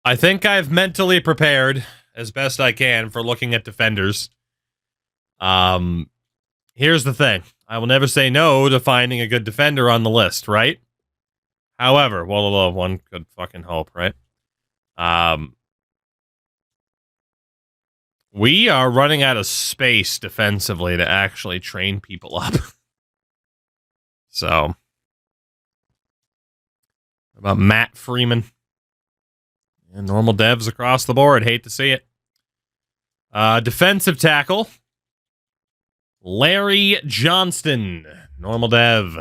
I think I've mentally prepared as best I can for looking at defenders. Here's the thing. I will never say no to finding a good defender on the list, right? However, well, one could fucking hope, right? We are running out of space defensively to actually train people up. So, what about Matt Freeman? And normal devs across the board. Hate to see it. Defensive tackle. Larry Johnston. Normal dev.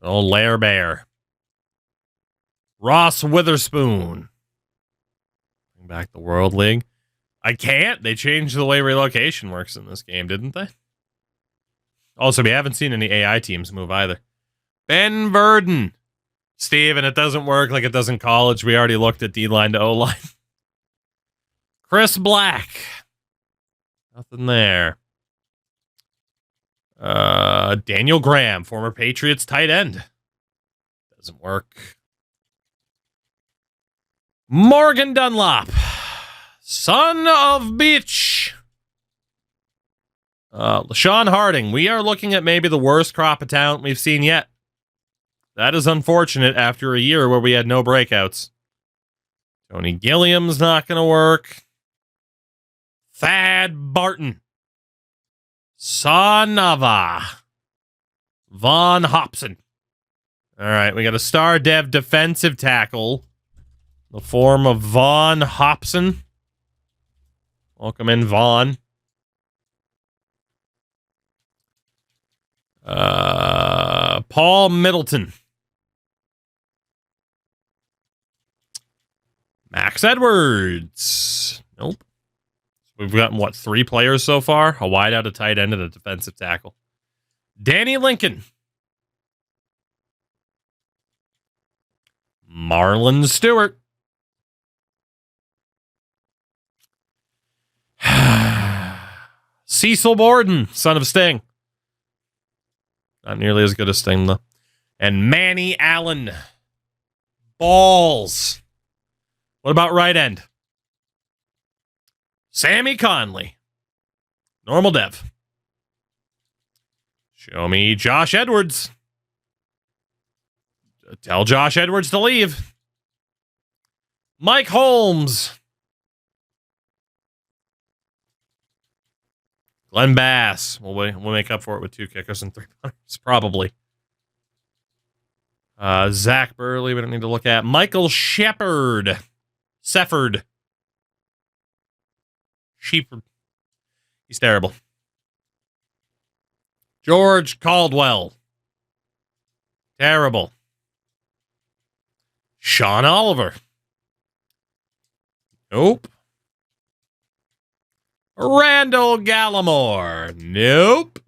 Oh, Lair Bear. Ross Witherspoon. Bring back the World League. I can't. They changed the way relocation works in this game, didn't they? Also, we haven't seen any AI teams move either. Ben Verdon. Steven, it doesn't work like it does in college. We already looked at D-line to O-line. Chris Black. Nothing there. Daniel Graham, former Patriots tight end. Doesn't work. Morgan Dunlop. Son of bitch. LaShawn Harding. We are looking at maybe the worst crop of talent we've seen yet. That is unfortunate after a year where we had no breakouts. Tony Gilliam's not going to work. Thad Barton. Sanava. Von Hobson. All right, we got a star dev defensive tackle. The form of Von Hobson. Welcome in, Vaughn. Paul Middleton. Max Edwards. Nope. We've gotten, what, 3 players so far? A wide out, a tight end, and a defensive tackle. Danny Lincoln. Marlon Stewart. Cecil Borden, son of Sting. Not nearly as good as Sting, though. And Manny Allen. Balls. What about right end? Sammy Conley. Normal dev. Show me Josh Edwards. Tell Josh Edwards to leave. Mike Holmes. Glenn Bass. We'll make up for it with 2 kickers and 3 punters, probably. Zach Burley, we don't need to look at. Michael Shepard. Sefford. Shepherd. He's terrible. George Caldwell. Terrible. Sean Oliver. Nope. Randall Gallimore. Nope.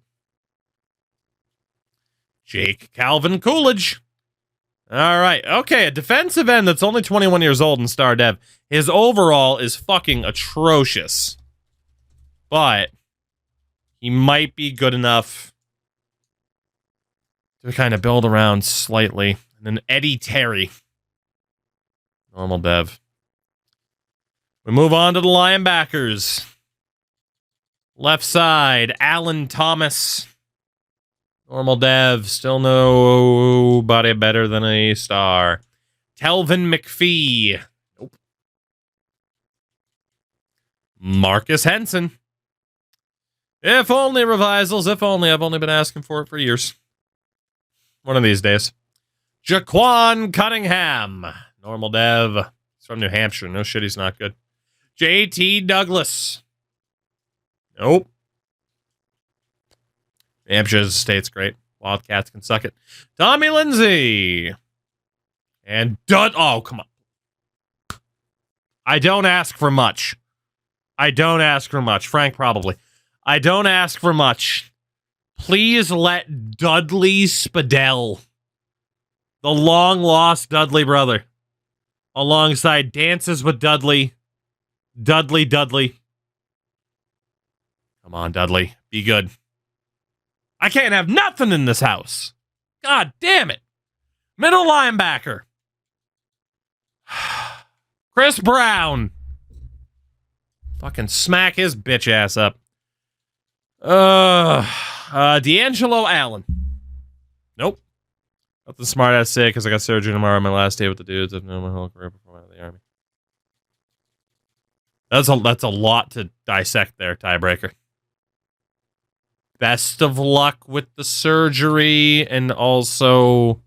Jake Calvin Coolidge. All right. Okay, a defensive end that's only 21 years old in Star Dev. His overall is fucking atrocious. But he might be good enough to kind of build around slightly. And then Eddie Terry. Normal dev. We move on to the linebackers. Left side, Alan Thomas. Normal dev. Still nobody better than a star. Telvin McPhee. Nope. Marcus Henson. If only revisals. If only. I've only been asking for it for years. One of these days. Jaquan Cunningham. Normal dev. He's from New Hampshire. No shit, he's not good. JT Douglas. Nope. New Hampshire State's great. Wildcats can suck it. Tommy Lindsay. And oh, come on. I don't ask for much. I don't ask for much. Frank, probably. I don't ask for much. Please let Dudley Spadell, the long-lost Dudley brother, alongside Dances with Dudley, Dudley. Come on, Dudley. Be good. I can't have nothing in this house. God damn it. Middle linebacker. Chris Brown. Fucking smack his bitch ass up. D'Angelo Allen. Nope. Nothing smart ass say because I got surgery tomorrow on my last day with the dudes. I've known my whole career before I went out of the army. That's a lot to dissect there, tiebreaker. Best of luck with the surgery, and also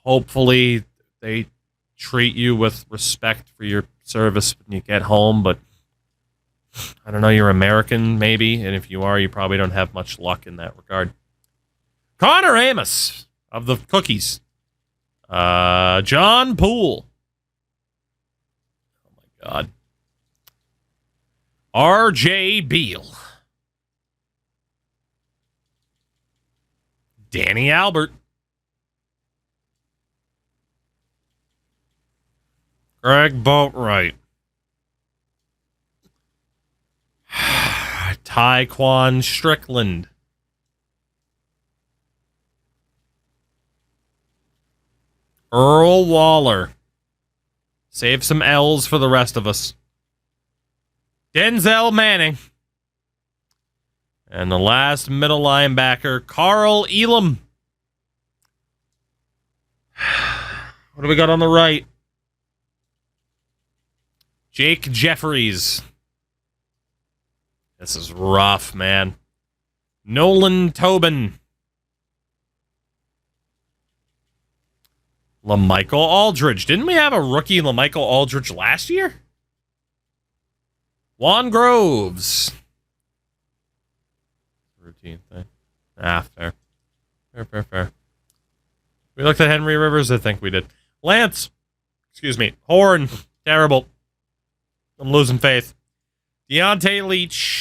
hopefully they treat you with respect for your service when you get home, but I don't know, you're American maybe, and if you are, you probably don't have much luck in that regard. Connor Amos of the Cookies. John Poole. Oh my God. R.J. Beal. Danny Albert. Greg Boatwright. Tyquan Strickland. Earl Waller. Save some L's for the rest of us. Denzel Manning. And the last middle linebacker, Carl Elam. What do we got on the right? Jake Jeffries. This is rough, man. Nolan Tobin. LaMichael Aldridge. Didn't we have a rookie LaMichael Aldridge last year? Juan Groves. Routine thing. Fair. Fair. We looked at Henry Rivers? I think we did. Lance. Excuse me. Horn. Terrible. I'm losing faith. Deontay Leach.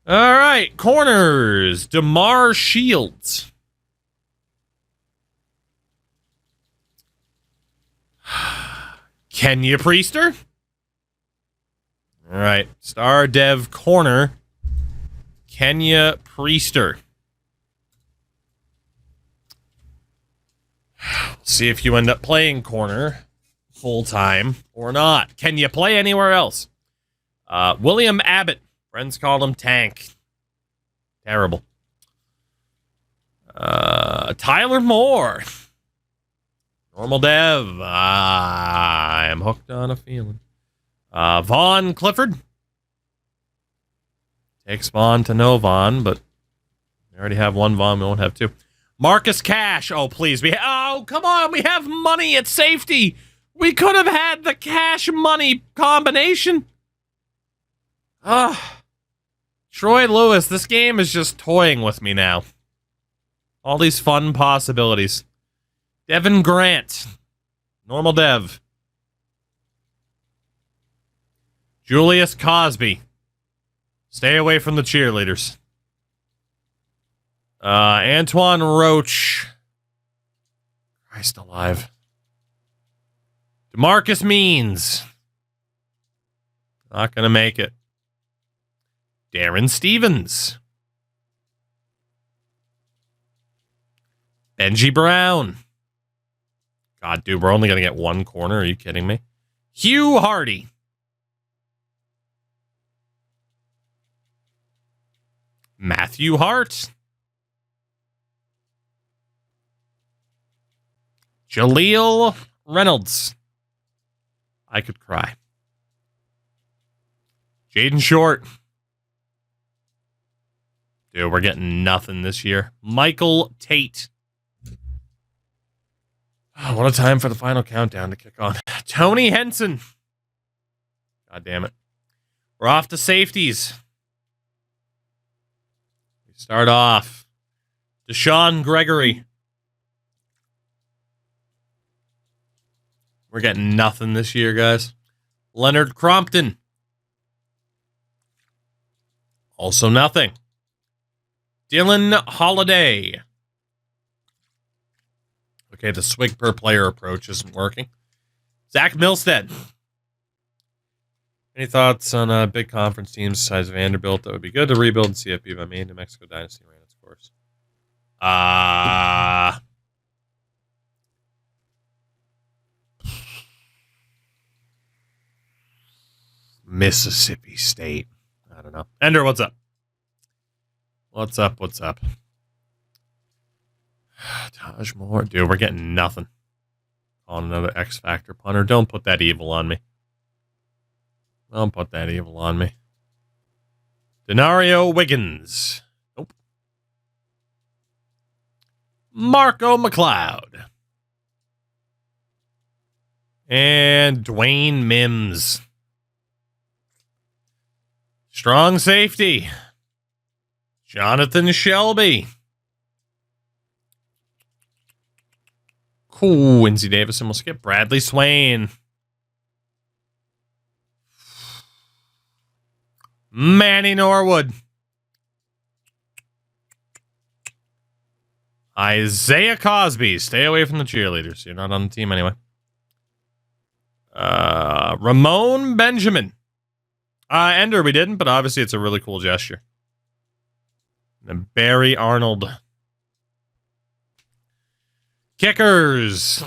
All right. Corners. DeMar Shields. Kenya Priester. All right. Star Dev corner. Kenya Priester. See if you end up playing corner full time or not. Can you play anywhere else? William Abbott. Friends called him Tank. Terrible. Tyler Moore. Normal Dev. I am hooked on a feeling. Vaughn Clifford. Takes Vaughn to no Vaughn, but we already have one Vaughn. We won't have two. Marcus Cash. Oh, please. Oh, come on. We have money at safety. We could have had the cash money combination. Troy Lewis. This game is just toying with me now. All these fun possibilities. Devin Grant. Normal Dev. Julius Cosby. Stay away from the cheerleaders. Antoine Roach. Christ alive. DeMarcus Means. Not going to make it. Darren Stevens. Benji Brown. God, dude, we're only going to get one corner. Are you kidding me? Hugh Hardy. Matthew Hart. Jaleel Reynolds. I could cry. Jaden Short. Dude, we're getting nothing this year. Michael Tate. Oh, what a time for the final countdown to kick on. Tony Henson. God damn it. We're off to safeties. We start off. Deshaun Gregory. We're getting nothing this year, guys. Leonard Crompton. Also nothing. Dylan Holiday. Okay, the swig per player approach isn't working. Zach Milstead. Any thoughts on big conference teams the size of Vanderbilt that would be good to rebuild in CFP by me? New Mexico Dynasty ran its course. Mississippi State. I don't know. Ender, what's up? What's up? What's up? Taj Moore. Dude, we're getting nothing on another X Factor punter. Don't put that evil on me. Don't put that evil on me. Denario Wiggins. Nope. Marco McLeod. And Dwayne Mims. Strong safety. Jonathan Shelby. Cool. Quincy Davison. We'll skip Bradley Swain. Manny Norwood. Isaiah Cosby. Stay away from the cheerleaders. You're not on the team anyway. Ramon Benjamin. Ender, we didn't, but obviously it's a really cool gesture. And Barry Arnold. Kickers.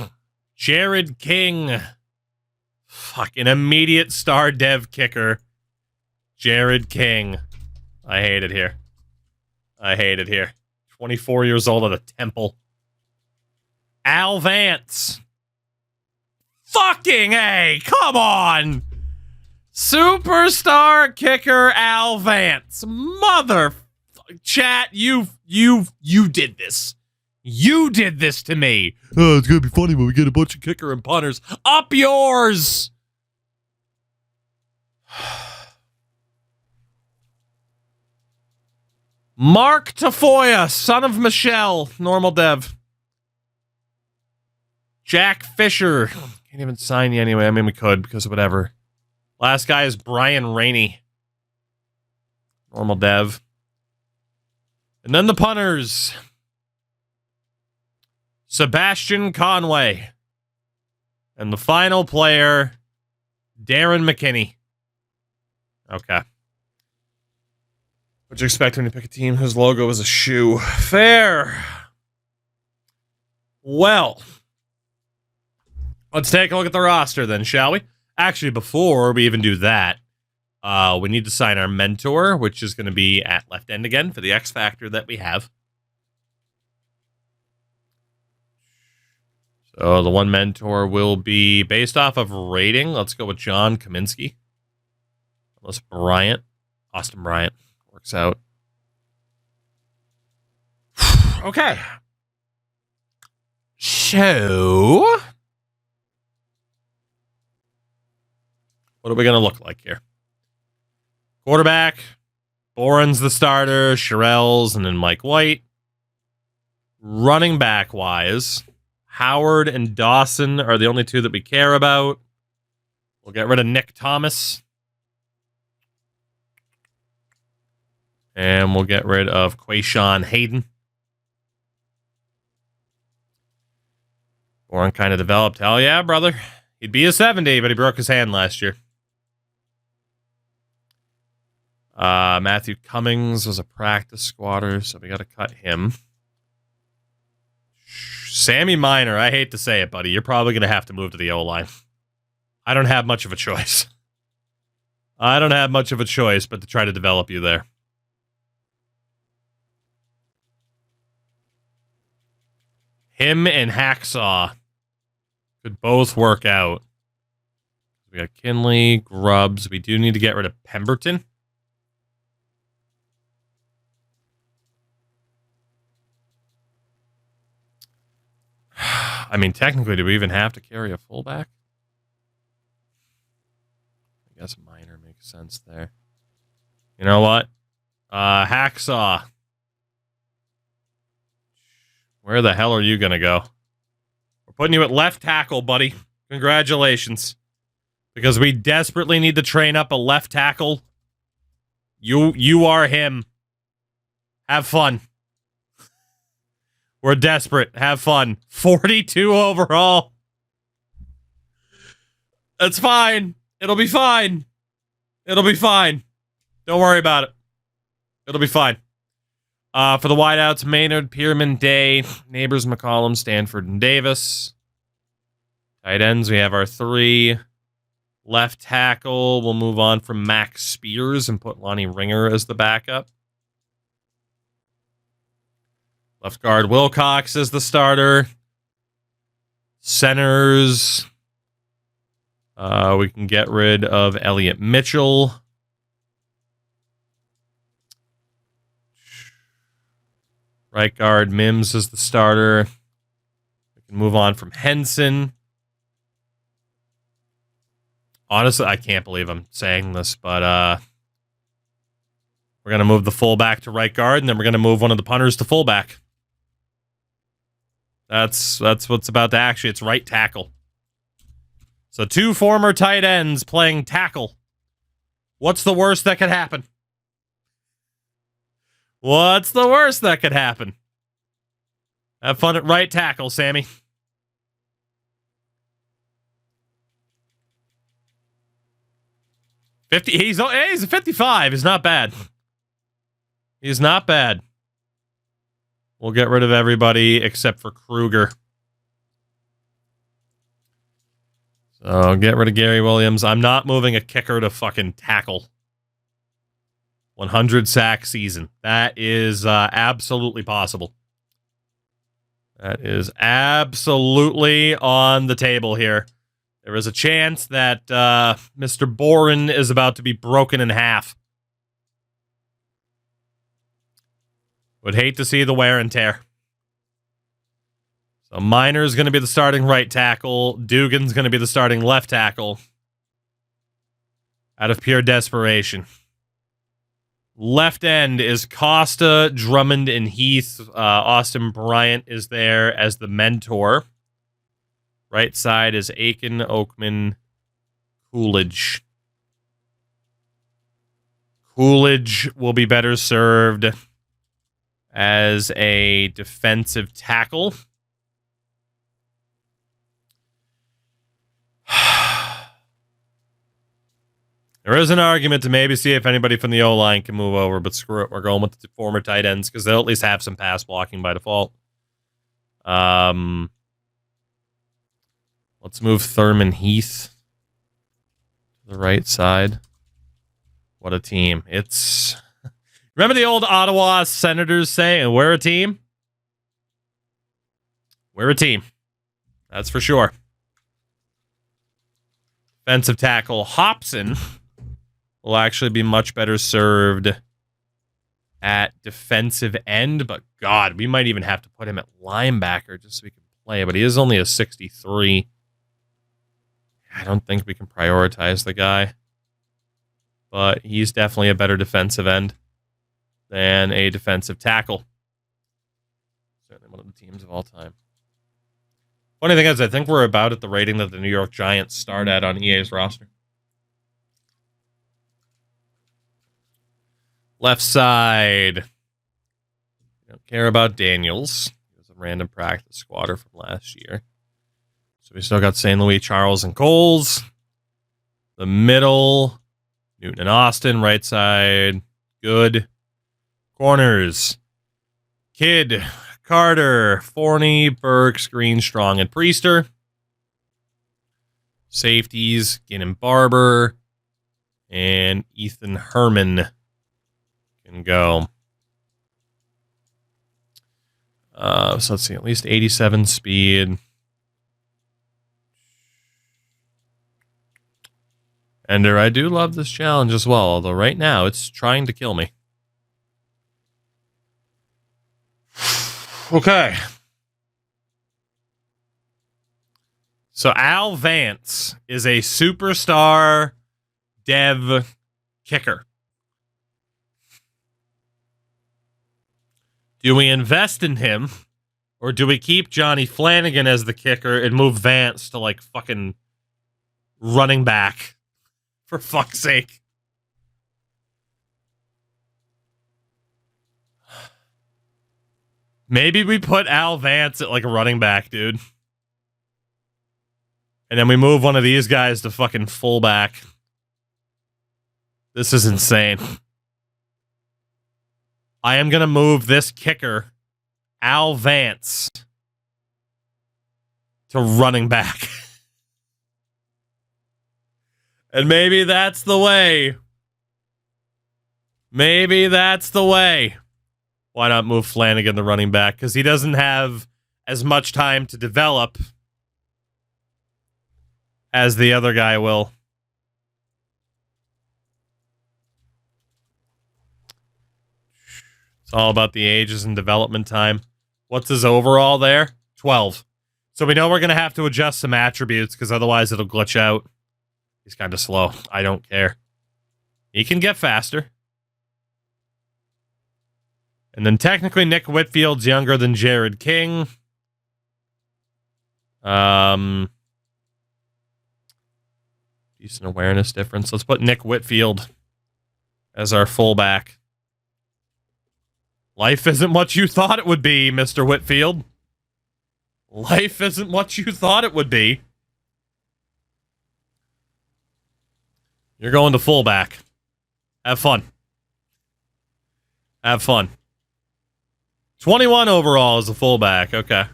Jared King. Fucking immediate star dev kicker. Jared King. I hate it here. I hate it here. 24 years old at a Temple. Al Vance. Fucking A. Come on. Superstar kicker Al Vance. Mother. Chat, you did this. You did this to me. Oh, it's going to be funny when we get a bunch of kicker and punters. Up yours. Mark Tafoya, son of Michelle, normal dev. Jack Fisher. Can't even sign you anyway. I mean, we could because of whatever. Last guy is Brian Rainey. Normal dev. And then the punters. Sebastian Conway. And the final player, Darren McKinney. Okay. What you expect when you pick a team whose logo is a shoe? Fair. Well, let's take a look at the roster then, shall we? Actually, before we even do that, we need to sign our mentor, which is going to be at left end again for the X Factor that we have. So the one mentor will be based off of rating. Let's go with John Kaminsky. Unless Bryant, Austin Bryant, works out. Okay. So, what are we going to look like here? Quarterback, Boren's the starter, Sherrell's, and then Mike White. Running back wise, Howard and Dawson are the only two that we care about. We'll get rid of Nick Thomas. And we'll get rid of Quayshawn Hayden. Boren kind of developed. Hell yeah, brother. He'd be a 70, but he broke his hand last year. Matthew Cummings was a practice squatter, so we got to cut him. Sammy Minor, I hate to say it, buddy. You're probably going to have to move to the O-line. I don't have much of a choice. I don't have much of a choice but to try to develop you there. Him and Hacksaw could both work out. We got Kinley, Grubbs. We do need to get rid of Pemberton. I mean, technically, do we even have to carry a fullback? I guess Minor makes sense there. You know what? Hacksaw. Where the hell are you going to go? We're putting you at left tackle, buddy. Congratulations. Because we desperately need to train up a left tackle. You are him. Have fun. We're desperate. Have fun. 42 overall. That's fine. It'll be fine. It'll be fine. Don't worry about it. It'll be fine. For the wideouts, Maynard, Pierman, Day, Neighbors, McCollum, Stanford, and Davis. Tight ends, we have our three. Left tackle, we'll move on from Max Spears and put Lonnie Ringer as the backup. Left guard, Wilcox as the starter. Centers, we can get rid of Elliott Mitchell. Right guard, Mims is the starter. We can move on from Henson. Honestly, I can't believe I'm saying this, but we're going to move the fullback to right guard, and then we're going to move one of the punters to fullback. That's what's about to actually. It's right tackle. So 2 former tight ends playing tackle. What's the worst that could happen? What's the worst that could happen? Have fun at right tackle, Sammy. He's a 55. He's not bad. He's not bad. We'll get rid of everybody except for Kruger. So get rid of Gary Williams. I'm not moving a kicker to fucking tackle. 100 sack season. That is absolutely possible. That is absolutely on the table here. There is a chance that Mr. Boren is about to be broken in half. Would hate to see the wear and tear. So Miner's going to be the starting right tackle. Dugan's going to be the starting left tackle. Out of pure desperation. Left end is Costa, Drummond, and Heath. Austin Bryant is there as the mentor. Right side is Aiken, Oakman, Coolidge. Coolidge will be better served as a defensive tackle. There is an argument to maybe see if anybody from the O-line can move over, but screw it. We're going with the former tight ends because they'll at least have some pass blocking by default. Let's move Thurman Heath to the right side. What a team. It's... Remember the old Ottawa Senators saying, we're a team? We're a team. That's for sure. Defensive tackle Hobson will actually be much better served at defensive end, but God, we might even have to put him at linebacker just so we can play, but he is only a 63. I don't think we can prioritize the guy, but he's definitely a better defensive end than a defensive tackle. Certainly one of the teams of all time. Funny thing is, I think we're about at the rating that the New York Giants start at on EA's roster. Left side. Don't care about Daniels. He was a random practice squatter from last year. So we still got St. Louis, Charles, and Coles. The middle, Newton and Austin. Right side, good. Corners, Kidd, Carter, Forney, Burks, Green, Strong, and Priester. Safeties, Ginn Barber, and Ethan Herman can go. So let's see, at least 87 speed. Ender, I do love this challenge as well, although right now it's trying to kill me. Okay. So Al Vance is a superstar dev kicker. Do we invest in him, or do we keep Johnny Flanagan as the kicker and move Vance to like fucking running back? For fuck's sake. Maybe we put Al Vance at like a running back, dude. And then we move one of these guys to fucking fullback. This is insane. I am going to move this kicker, Al Vance, to running back. And maybe that's the way. Maybe that's the way. Why not move Flanagan, the running back? Because he doesn't have as much time to develop as the other guy will. It's all about the ages and development time. What's his overall there? 12. So we know we're going to have to adjust some attributes because otherwise it'll glitch out. He's kind of slow. I don't care. He can get faster. And then technically Nick Whitfield's younger than Jared King. Decent awareness difference. Let's put Nick Whitfield as our fullback. Life isn't what you thought it would be, Mr. Whitfield. Life isn't what you thought it would be. You're going to fullback. Have fun. Have fun. 21 overall as a fullback. Okay.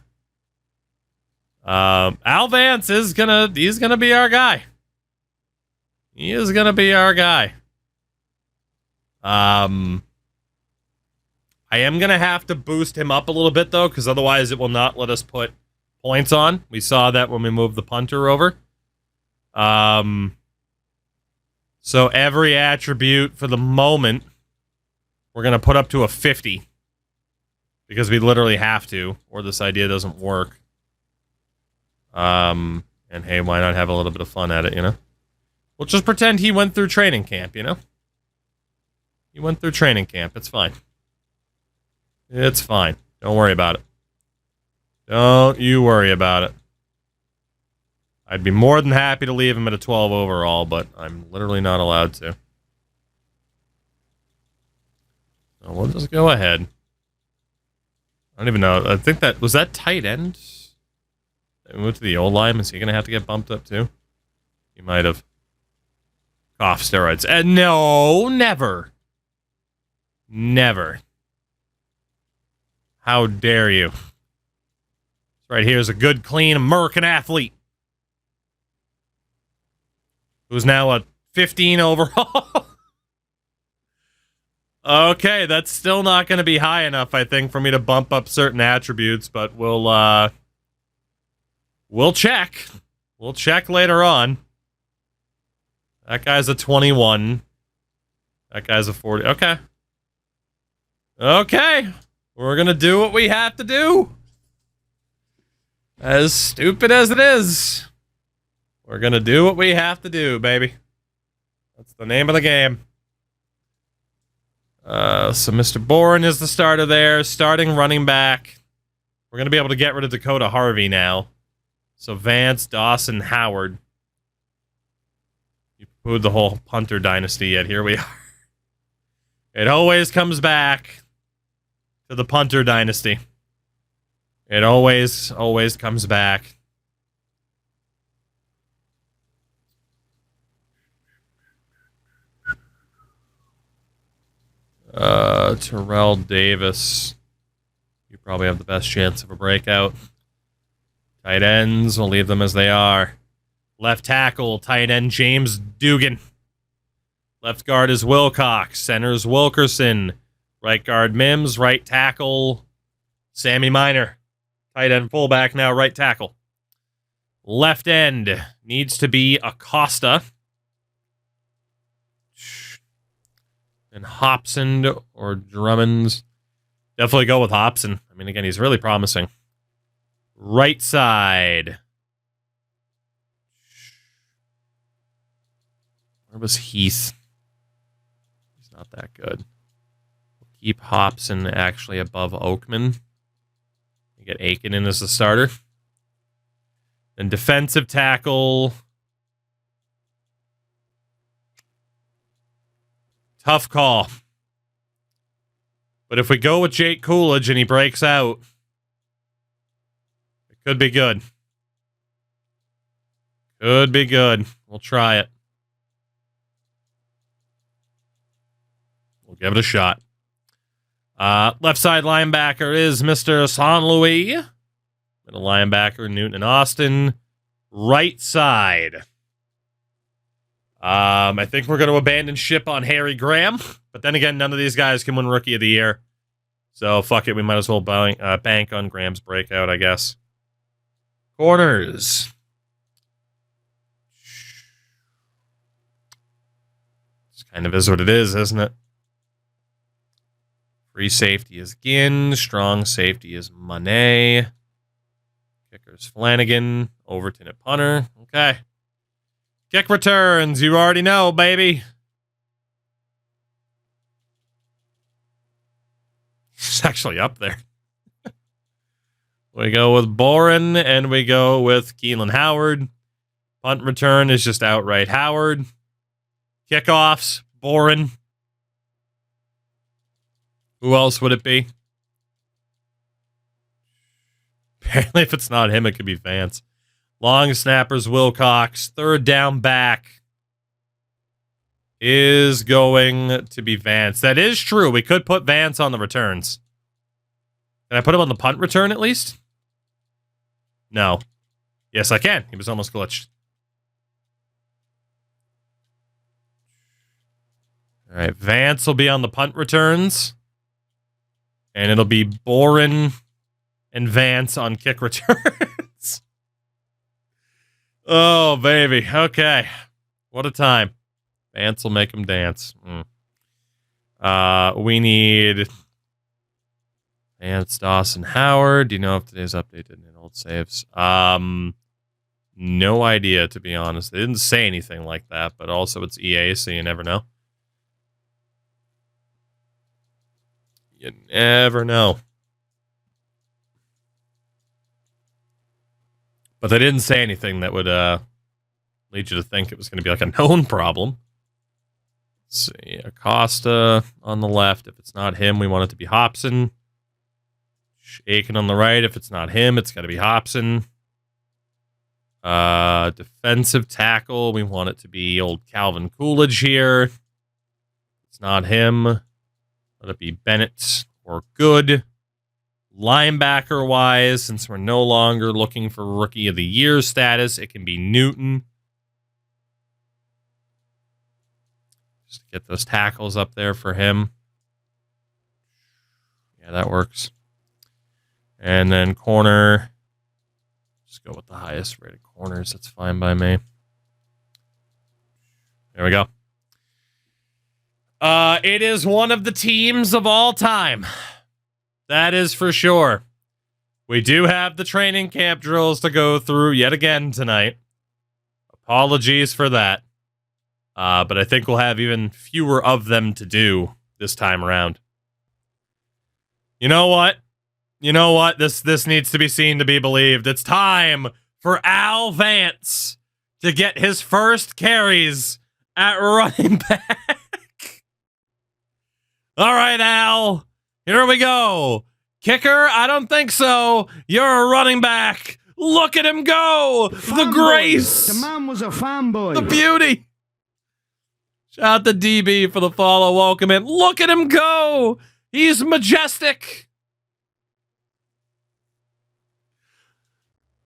Al Vance is he's gonna be our guy. He is gonna be our guy. I am gonna have to boost him up a little bit though, because otherwise it will not let us put points on. We saw that when we moved the punter over. So every attribute for the moment, we're gonna put up to a 50. Because we literally have to, or this idea doesn't work. And hey, why not have a little bit of fun at it, you know? We'll just pretend he went through training camp, you know? He went through training camp. It's fine. It's fine. Don't worry about it. Don't you worry about it. I'd be more than happy to leave him at a 12 overall, but I'm literally not allowed to. So we'll just go ahead. I don't even know. I think that was that tight end. We moved to the old line. Is he going to have to get bumped up too? He might have. Cough steroids. No, never. Never. How dare you? Right here's a good, clean American athlete who's now a 15 overall. Okay, that's still not going to be high enough, I think, for me to bump up certain attributes, but we'll check. We'll check later on. That guy's a 21. That guy's a 40. Okay. Okay. We're going to do what we have to do. As stupid as it is. We're going to do what we have to do, baby. That's the name of the game. So Mr. Bourne is the starter there. Starting running back. We're going to be able to get rid of Dakota Harvey now. So Vance, Dawson, Howard. You pooed the whole punter dynasty yet. Here we are. It always comes back to the punter dynasty. It always comes back. Terrell Davis. You probably have the best chance of a breakout. Tight ends, we'll leave them as they are. Left tackle, tight end James Dugan. Left guard is Wilcox. Center's Wilkerson. Right guard Mims. Right tackle Sammy Minor. Tight end fullback now, right tackle. Left end needs to be Acosta. And Hobson or Drummond's. Definitely go with Hobson. I mean, again, he's really promising. Right side. Where was Heath? He's not that good. We'll keep Hobson actually above Oakman. We get Aiken in as the starter. Then defensive tackle. Tough call. But if we go with Jake Coolidge and he breaks out, it could be good. Could be good. We'll try it. We'll give it a shot. Left side linebacker is Mr. San Louis. Middle linebacker, Newton and Austin. Right side. I think we're going to abandon ship on Harry Graham. But then again, none of these guys can win Rookie of the Year. So, fuck it. We might as well bank on Graham's breakout, I guess. Corners. This kind of is what it is, isn't it? Free safety is Ginn. Strong safety is Monet. Kicker's Flanagan. Overton at punter. Okay. Kick returns. You already know, baby. It's actually up there. We go with Boren, and we go with Keelan Howard. Punt return is just outright Howard. Kickoffs, Boren. Who else would it be? Apparently, if it's not him, it could be Vance. Long snappers, Wilcox. Third down back is going to be Vance. That is true. We could put Vance on the returns. Can I put him on the punt return at least? No. Yes, I can. He was almost glitched. All right. Vance will be on the punt returns. And it'll be Boren and Vance on kick returns. Oh, baby. Okay. What a time. Vance will make him dance. We need Vance, Dawson, Howard. Do you know if today's updated in old saves? No idea, to be honest. They didn't say anything like that, but also it's EA, so you never know. You never know. But they didn't say anything that would lead you to think it was going to be like a known problem. Let's see. Acosta on the left. If it's not him, we want it to be Hobson. Aiken on the right. If it's not him, it's got to be Hobson. Defensive tackle. We want it to be old Calvin Coolidge here. If it's not him, let it be Bennett or Good. Linebacker-wise, since we're no longer looking for Rookie of the Year status, it can be Newton. Just get those tackles up there for him. Yeah, that works. And then corner. Just go with the highest rated corners. That's fine by me. There we go. It is one of the teams of all time. That is for sure. We do have the training camp drills to go through yet again tonight. Apologies for that. But I think we'll have even fewer of them to do this time around. You know what? You know what? This needs to be seen to be believed. It's time for Al Vance to get his first carries at running back. All right, Al. Here we go. Kicker? I don't think so. You're a running back. Look at him go. The grace. The man was a fanboy. The beauty. Shout out to DB for the follow. Welcome in. Look at him go. He's majestic.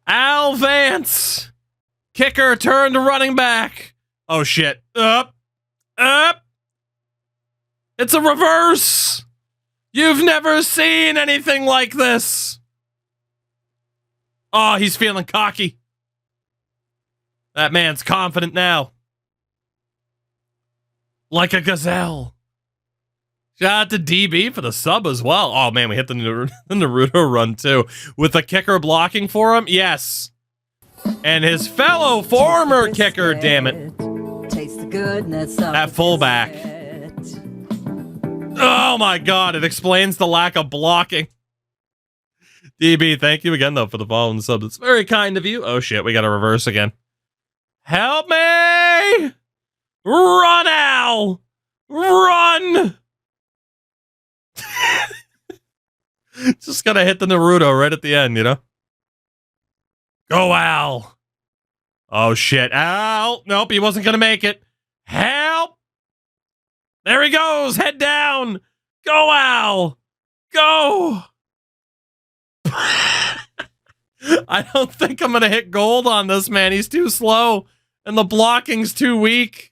Al Vance. Kicker turned to running back. Oh, shit. Up. It's a reverse. You've never seen anything like this. Oh, he's feeling cocky. That man's confident now. Like a gazelle. Shout out to DB for the sub as well. Oh, man, we hit the Naruto run, too. With the kicker blocking for him? Yes. And his fellow former kicker, damn it. Taste the goodness of at fullback. Oh, my God. It explains the lack of blocking. DB, thank you again, though, for the follow and sub. It's very kind of you. Oh, shit. We got to reverse again. Help me! Run, Al! Run! Just gotta hit the Naruto right at the end, you know? Go, Al! Oh, shit. Al! Nope, he wasn't gonna make it. Help! There he goes! Head down! Go, Al! Go! I don't think I'm gonna hit gold on this, man. He's too slow, and the blocking's too weak.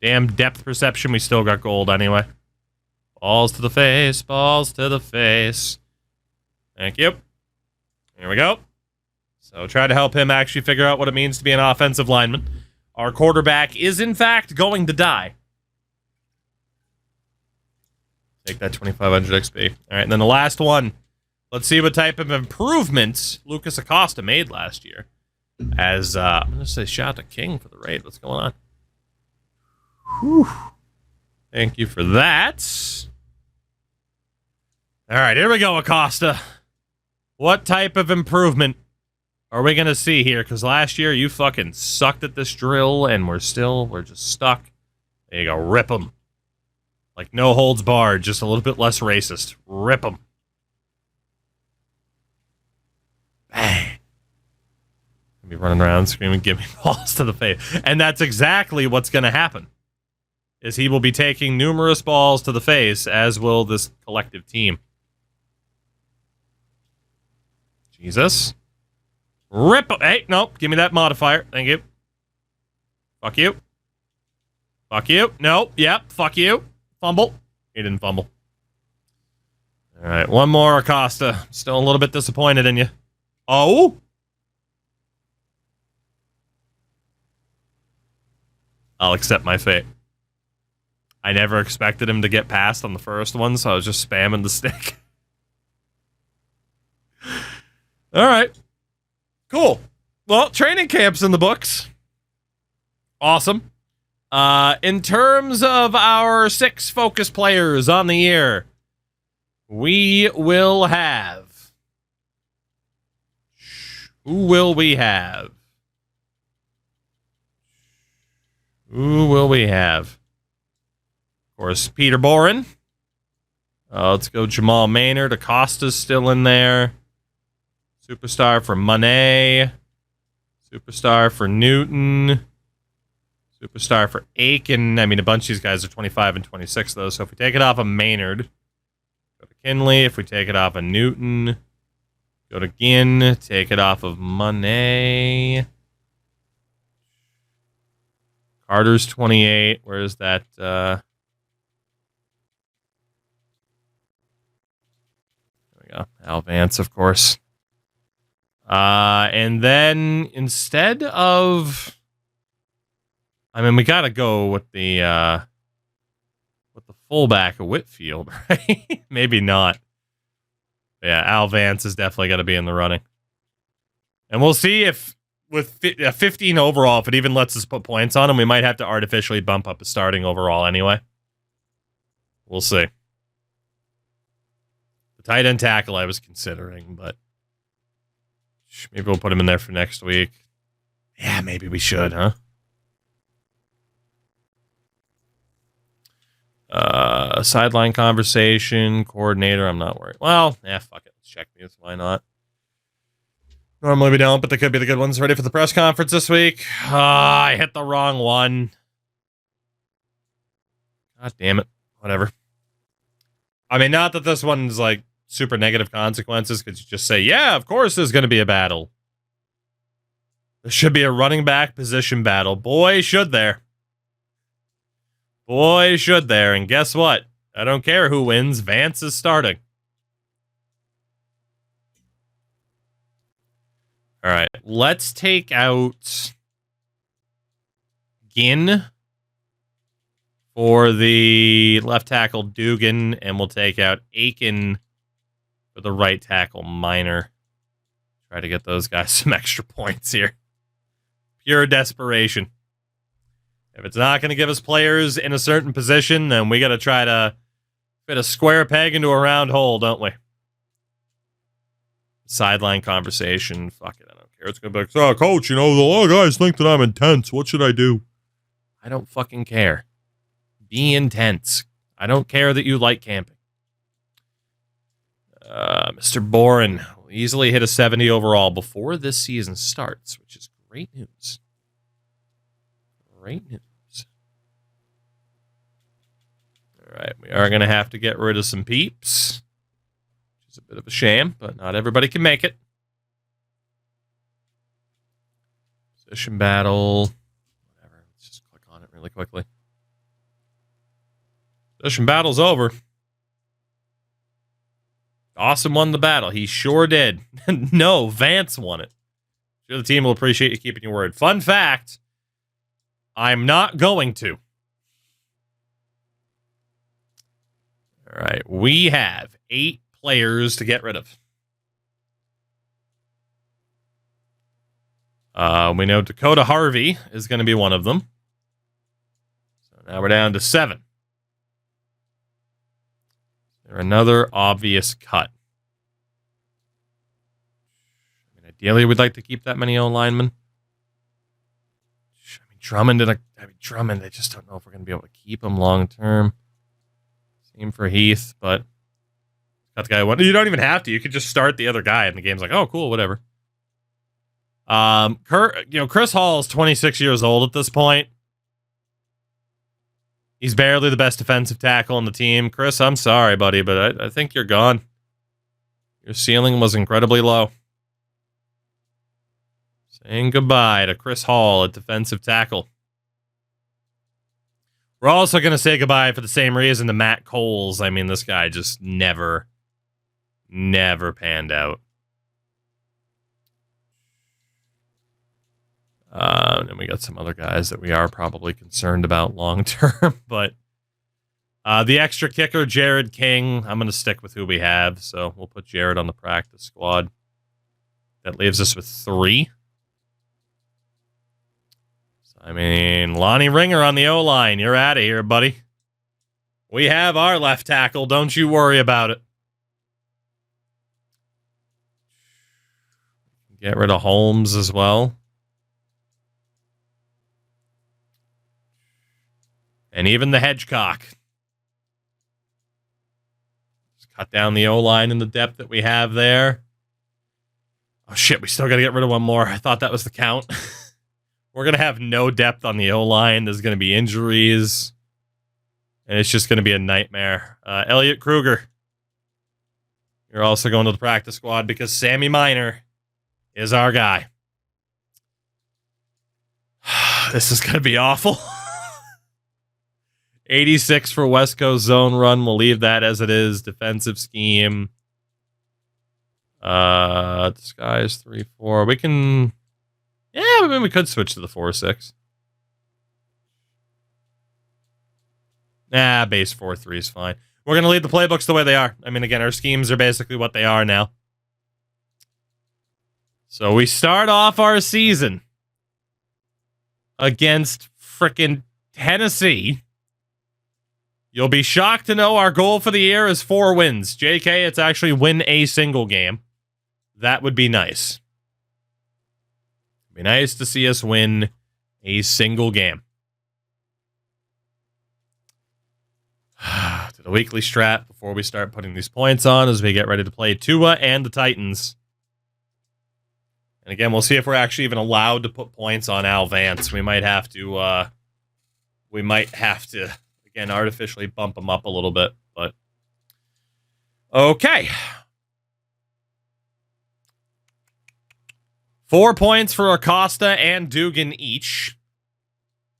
Damn depth perception, we still got gold anyway. Balls to the face, balls to the face. Thank you. Here we go. So try to help him actually figure out what it means to be an offensive lineman. Our quarterback is, in fact, going to die. Take that 2,500 XP. All right, and then the last one. Let's see what type of improvements Lucas Acosta made last year. As, I'm going to say shout out to King for the raid. What's going on? Whew. Thank you for that. All right, here we go, Acosta. What type of improvement are we going to see here? Because last year you fucking sucked at this drill, and we're just stuck. There you go, rip them. Like no holds barred, just a little bit less racist. Rip them. Bang. Be running around screaming, give me balls to the face. And that's exactly what's going to happen. Is he will be taking numerous balls to the face, as will this collective team. Jesus. Rip. Hey, nope. Give me that modifier. Thank you. Fuck you. Fuck you. Nope. Yep. Fuck you. Fumble. He didn't fumble. All right. One more, Acosta. Still a little bit disappointed in you. Oh? I'll accept my fate. I never expected him to get past on the first one, so I was just spamming the stick. All right. Cool. Well, training camp's in the books. Awesome. In terms of our 6 focus players on the year, we will have... Who will we have? Who will we have? Of course, Peter Boren. Let's go Jamal Maynard. Acosta's still in there. Superstar for Monet. Superstar for Newton. Superstar for Aiken. I mean, a bunch of these guys are 25 and 26, though. So if we take it off of Maynard, go to Kinley. If we take it off of Newton, go to Ginn. Take it off of Monet. Carter's 28. Where's that? There we go. Al Vance, of course. And then instead of... I mean, we got to go with the fullback of Whitfield, right? Maybe not. Yeah, Al Vance is definitely going to be in the running. And we'll see if with 15 overall, if it even lets us put points on him, we might have to artificially bump up his starting overall anyway. We'll see. The tight end tackle I was considering, but maybe we'll put him in there for next week. Yeah, maybe we should, huh? Sideline conversation, coordinator, I'm not worried. Well, fuck it. Let's check these. Why not? Normally we don't, but they could be the good ones. Ready for the press conference this week? I hit the wrong one. God damn it. Whatever. I mean, not that this one's like super negative consequences, because you just say, yeah, of course there's going to be a battle. There should be a running back position battle. Boy, should there. Boy, should there. And guess what? I don't care who wins. Vance is starting. All right. Let's take out Ginn for the left tackle Dugan, and we'll take out Aiken for the right tackle Minor. Try to get those guys some extra points here. Pure desperation. If it's not going to give us players in a certain position, then we got to try to fit a square peg into a round hole, don't we? Sideline conversation. Fuck it, I don't care. It's going to be like, oh, coach, a lot of guys think that I'm intense. What should I do? I don't fucking care. Be intense. I don't care that you like camping. Mr. Boren will easily hit a 70 overall before this season starts, which is great news. Great news. All right, we are going to have to get rid of some peeps, which is a bit of a shame, but not everybody can make it. Position battle. Whatever. Let's just click on it really quickly. Position battle's over. Dawson won the battle. He sure did. No, Vance won it. Sure, the team will appreciate you keeping your word. Fun fact, I'm not going to. All right, we have 8 players to get rid of. We know Dakota Harvey is going to be one of them. So now we're down to 7. There another obvious cut. I mean, ideally, we'd like to keep that many O-linemen. I mean, Drummond, I just don't know if we're going to be able to keep him long term. Same for Heath, but got the guy. You don't even have to. You could just start the other guy, and the game's like, oh, cool, whatever. Chris Hall is 26 years old at this point. He's barely the best defensive tackle on the team. Chris, I'm sorry, buddy, but I think you're gone. Your ceiling was incredibly low. Saying goodbye to Chris Hall at defensive tackle. We're also going to say goodbye for the same reason to Matt Coles. I mean, this guy just never panned out. And then we got some other guys that we are probably concerned about long term. But the extra kicker, Jared King, I'm going to stick with who we have. So we'll put Jared on the practice squad. That leaves us with 3. So, I mean, Lonnie Ringer on the O-line. You're out of here, buddy. We have our left tackle. Don't you worry about it. Get rid of Holmes as well. And even the Hedgecock. Just cut down the O-line in the depth that we have there. Oh, shit, we still got to get rid of one more. I thought that was the count. We're going to have no depth on the O-line. There's going to be injuries. And it's just going to be a nightmare. Elliot Kruger. You're also going to the practice squad because Sammy Minor is our guy. This is going to be awful. 86 for West Coast zone run. We'll leave that as it is. Defensive scheme. Disguise 3-4. We can... Yeah, I mean, we could switch to the 4-6. Nah, base 4-3 is fine. We're going to leave the playbooks the way they are. I mean, again, our schemes are basically what they are now. So we start off our season against frickin' Tennessee. You'll be shocked to know our goal for the year is 4 wins. JK, it's actually win a single game. That would be nice. It'd be nice to see us win a single game. To the weekly strat before we start putting these points on as we get ready to play Tua and the Titans. And again, we'll see if we're actually even allowed to put points on Al Vance. We might have to, again, artificially bump him up a little bit, but okay. 4 points for Acosta and Dugan each.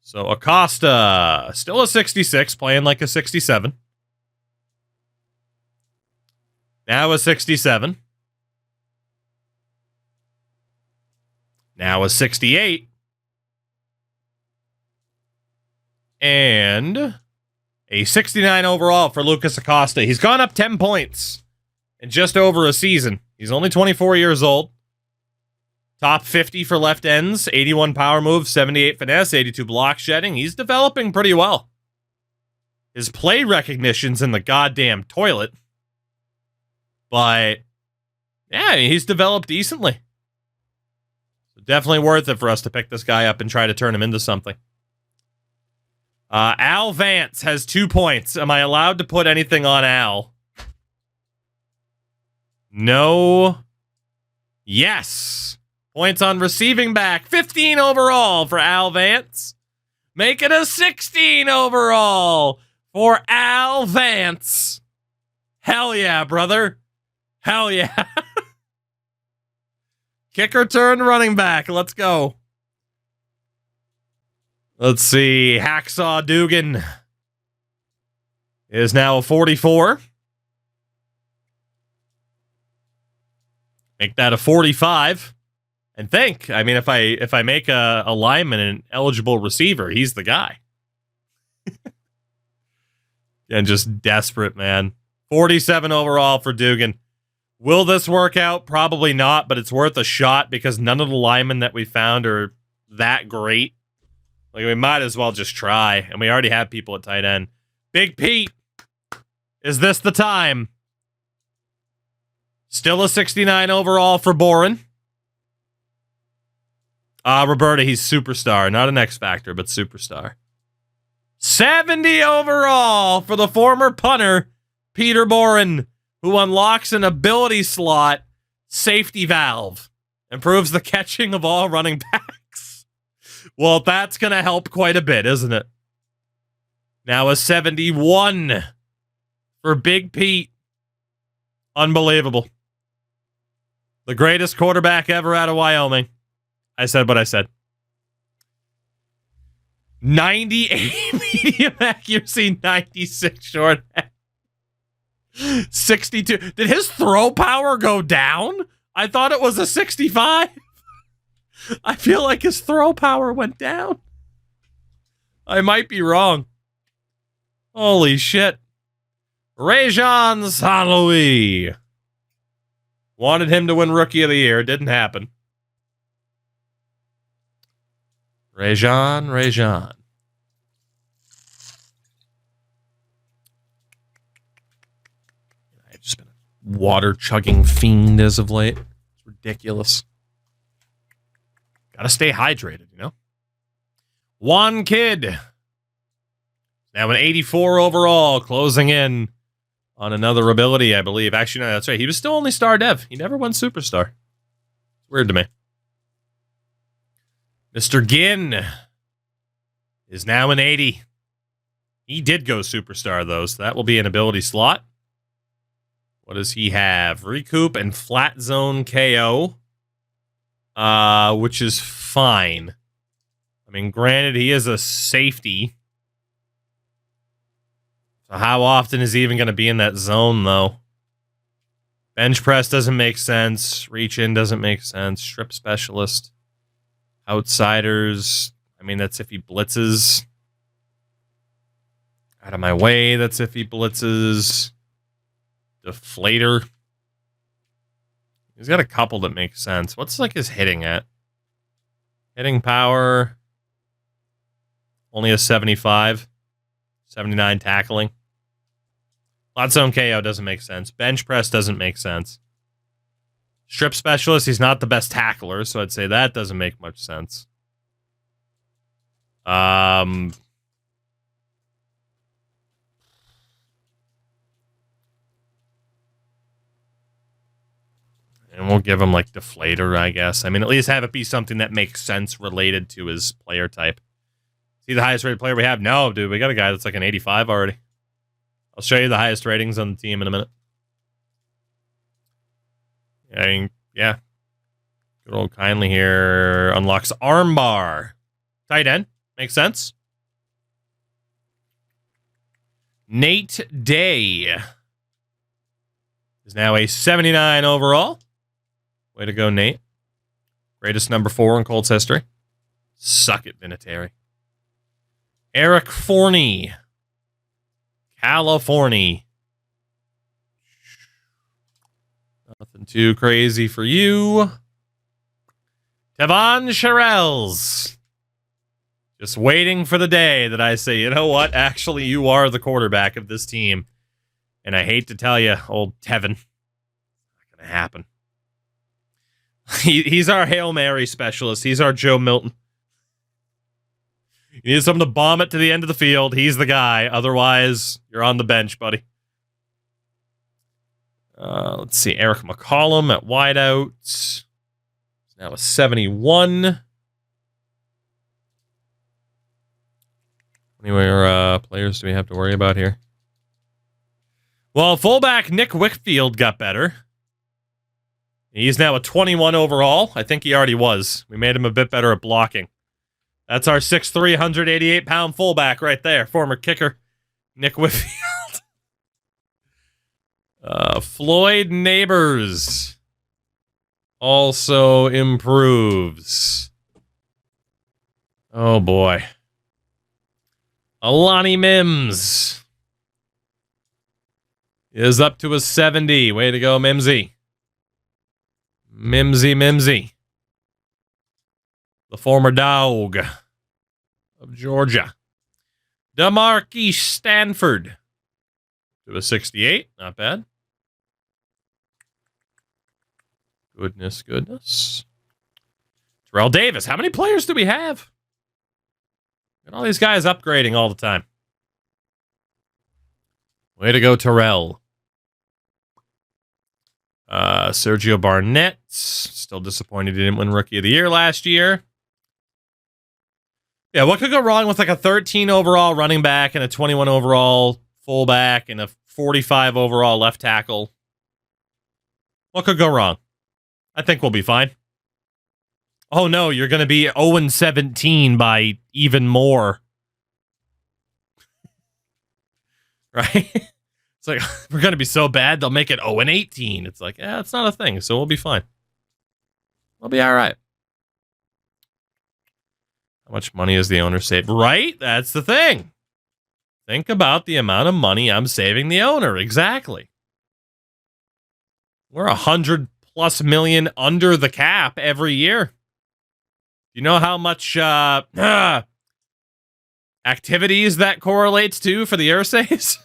So Acosta, still a 66, playing like a 67. Now a 67. Now a 68. And a 69 overall for Lucas Acosta. He's gone up 10 points in just over a season. He's only 24 years old. Top 50 for left ends, 81 power move, 78 finesse, 82 block shedding. He's developing pretty well. His play recognition's in the goddamn toilet. But, yeah, I mean, he's developed decently. So definitely worth it for us to pick this guy up and try to turn him into something. Al Vance has 2 points. Am I allowed to put anything on Al? No. Yes. Points on receiving back. 15 overall for Al Vance. Make it a 16 overall for Al Vance. Hell yeah, brother. Hell yeah. Kicker turn running back. Let's go. Let's see. Hacksaw Dugan. is now a 44. Make that a 45. And think, I mean, if I make a lineman an eligible receiver, he's the guy. And just desperate, man. 47 overall for Dugan. Will this work out? Probably not, but it's worth a shot because none of the linemen that we found are that great. Like, we might as well just try. And we already have people at tight end. Big Pete. Is this the time? Still a 69 overall for Boren. Roberta, he's superstar. Not an X Factor, but superstar. 70 overall for the former punter, Peter Boren, who unlocks an ability slot safety valve. Improves the catching of all running backs. Well, that's going to help quite a bit, isn't it? Now a 71 for Big Pete. Unbelievable. The greatest quarterback ever out of Wyoming. I said what I said. 98 medium accuracy, 96 short. 62. Did his throw power go down? I thought it was a 65. I feel like his throw power went down. I might be wrong. Holy shit. Rajan St. Wanted him to win Rookie of the Year. Didn't happen. Rajan. I've just been a water-chugging fiend as of late. It's ridiculous. Gotta stay hydrated, you know? Juan Kidd. Now an 84 overall, closing in on another ability, I believe. Actually, no, that's right. He was still only star dev. He never won superstar. Weird to me. Mr. Ginn is now an 80. He did go superstar, though, so that will be an ability slot. What does he have? Recoup and flat zone KO, which is fine. I mean, granted, he is a safety. So how often is he even going to be in that zone, though? Bench press doesn't make sense. Reach in doesn't make sense. Strip specialist. Outsiders. I mean, that's if he blitzes. Out of my way, that's if he blitzes. Deflator. He's got a couple that make sense. What's like his hitting at? Hitting power. Only a 75. 79 tackling. Flat zone KO doesn't make sense. Bench press doesn't make sense. Strip specialist, he's not the best tackler, so I'd say that doesn't make much sense. And we'll give him like deflator, I guess. I mean, at least have it be something that makes sense related to his player type. See the highest rated player we have? No, dude, we got a guy that's like an 85 already. I'll show you the highest ratings on the team in a minute. I mean, yeah. Good old Kindly here unlocks armbar. Tight end. Makes sense. Nate Day is now a 79 overall. Way to go, Nate. Greatest number 4 in Colts history. Suck it, Vinatieri. Eric Forney. California. Nothing too crazy for you. Tevon Sherrills. Just waiting for the day that I say, you know what? Actually, you are the quarterback of this team. And I hate to tell you, old Tevin. Not going to happen. He's our Hail Mary specialist. He's our Joe Milton. You need someone to bomb it to the end of the field. He's the guy. Otherwise, you're on the bench, buddy. Let's see. Eric McCollum at wideout. Now a 71. How many more players do we have to worry about here? Well, fullback Nick Wickfield got better. He's now a 21 overall. I think he already was. We made him a bit better at blocking. That's our 6'3", 188-pound fullback right there. Former kicker, Nick Whitfield. Floyd Neighbors also improves. Oh boy. Alani Mims is up to a 70. Way to go, Mimsy. Mimsy. The former dog of Georgia. DeMarquis Stanford to a 68. Not bad. Goodness. Terrell Davis. How many players do we have? And all these guys upgrading all the time. Way to go, Terrell. Sergio Barnett. Still disappointed he didn't win Rookie of the Year last year. Yeah, what could go wrong with like a 13 overall running back and a 21 overall fullback and a 45 overall left tackle? What could go wrong? I think we'll be fine. Oh no, you're going to be 0-17 by even more. Right? It's like, we're going to be so bad, they'll make it 0-18. It's like, it's not a thing, so we'll be fine. We'll be all right. How much money is the owner saved? Right? That's the thing. Think about the amount of money I'm saving the owner. Exactly. We're $100+ million under the cap every year. You know how much activities that correlates to for the Ursays?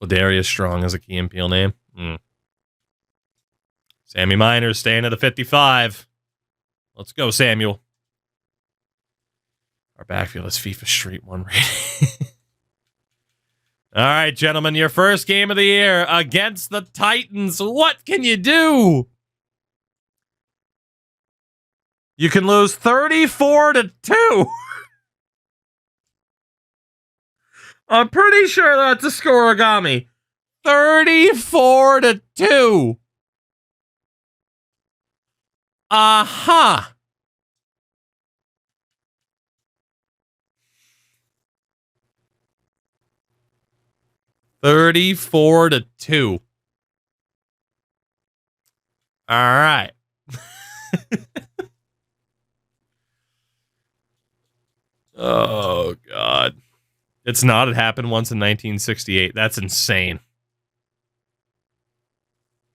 Ladarius Strong is a Key and Peele name. Sammy Miners staying at the 55. Let's go, Samuel. Our backfield is FIFA Street 1 rating. All right, gentlemen, your first game of the year against the Titans. What can you do? You can lose 34-2. I'm pretty sure that's a scoregami. 34-2. Aha. Uh-huh. 34-2. All right. Oh, God. It's not. It happened once in 1968. That's insane.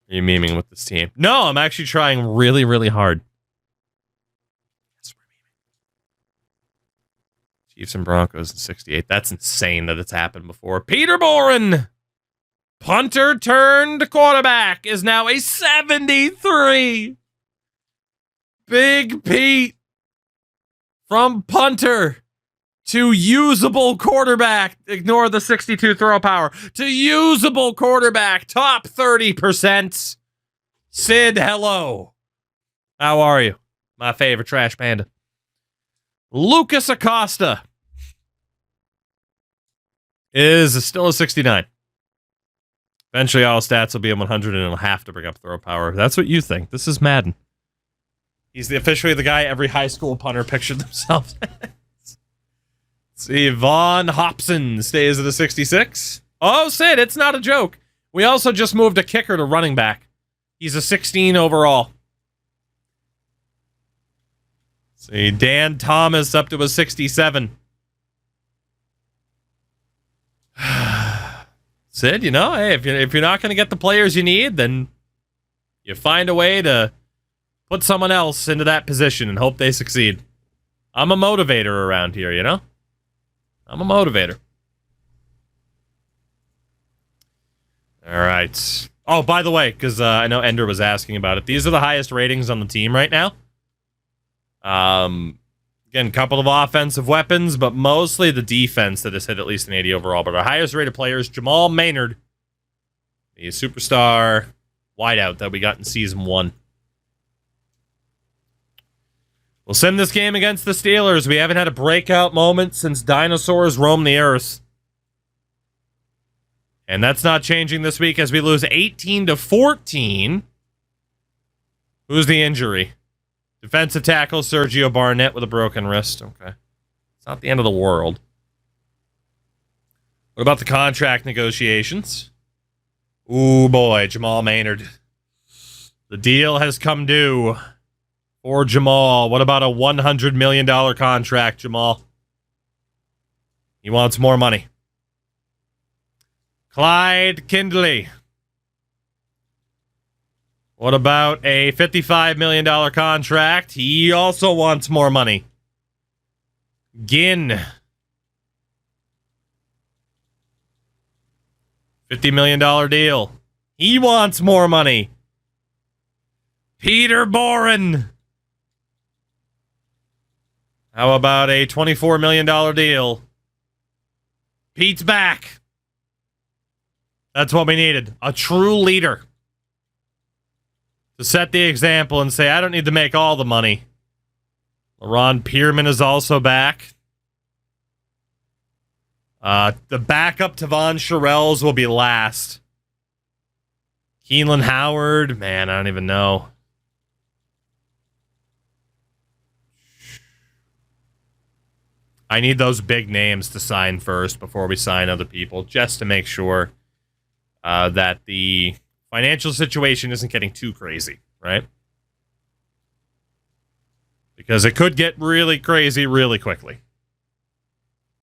Are you memeing with this team? No, I'm actually trying really, really hard. Yes, we're memeing. Chiefs and Broncos in 68. That's insane that it's happened before. Peter Boren, punter turned quarterback, is now a 73. Big Pete from punter to usable quarterback. Ignore the 62 throw power. To usable quarterback. Top 30%. Sid, hello. How are you? My favorite trash panda. Lucas Acosta is still a 69. Eventually all stats will be a 100 and it'll have to bring up throw power. That's what you think. This is Madden. He's officially the guy every high school punter pictured themselves as. See, Vaughn Hobson stays at a 66. Oh, Sid, it's not a joke. We also just moved a kicker to running back. He's a 16 overall. See, Dan Thomas up to a 67. Sid, you know, hey, if you're not going to get the players you need, then you find a way to put someone else into that position and hope they succeed. I'm a motivator around here, you know? I'm a motivator. All right. Oh, by the way, because I know Ender was asking about it. These are the highest ratings on the team right now. Again, a couple of offensive weapons, but mostly the defense that has hit at least an 80 overall. But our highest rated player is Jamal Maynard, the superstar wideout that we got in Season 1. We'll send this game against the Steelers. We haven't had a breakout moment since dinosaurs roamed the earth. And that's not changing this week as we lose 18-14. Who's the injury? Defensive tackle Sergio Barnett with a broken wrist. Okay. It's not the end of the world. What about the contract negotiations? Ooh, boy, Jamal Maynard. The deal has come due for Jamal. What about a $100 million contract, Jamal? He wants more money. Clyde Kindley. What about a $55 million contract? He also wants more money. Ginn. $50 million deal. He wants more money. Peter Boren. How about a $24 million deal? Pete's back. That's what we needed. A true leader. To set the example and say, I don't need to make all the money. LaRon Pierman is also back. The backup to Von Sherells will be last. Keelan Howard, man, I don't even know. I need those big names to sign first before we sign other people, just to make sure that the financial situation isn't getting too crazy, right? Because it could get really crazy really quickly.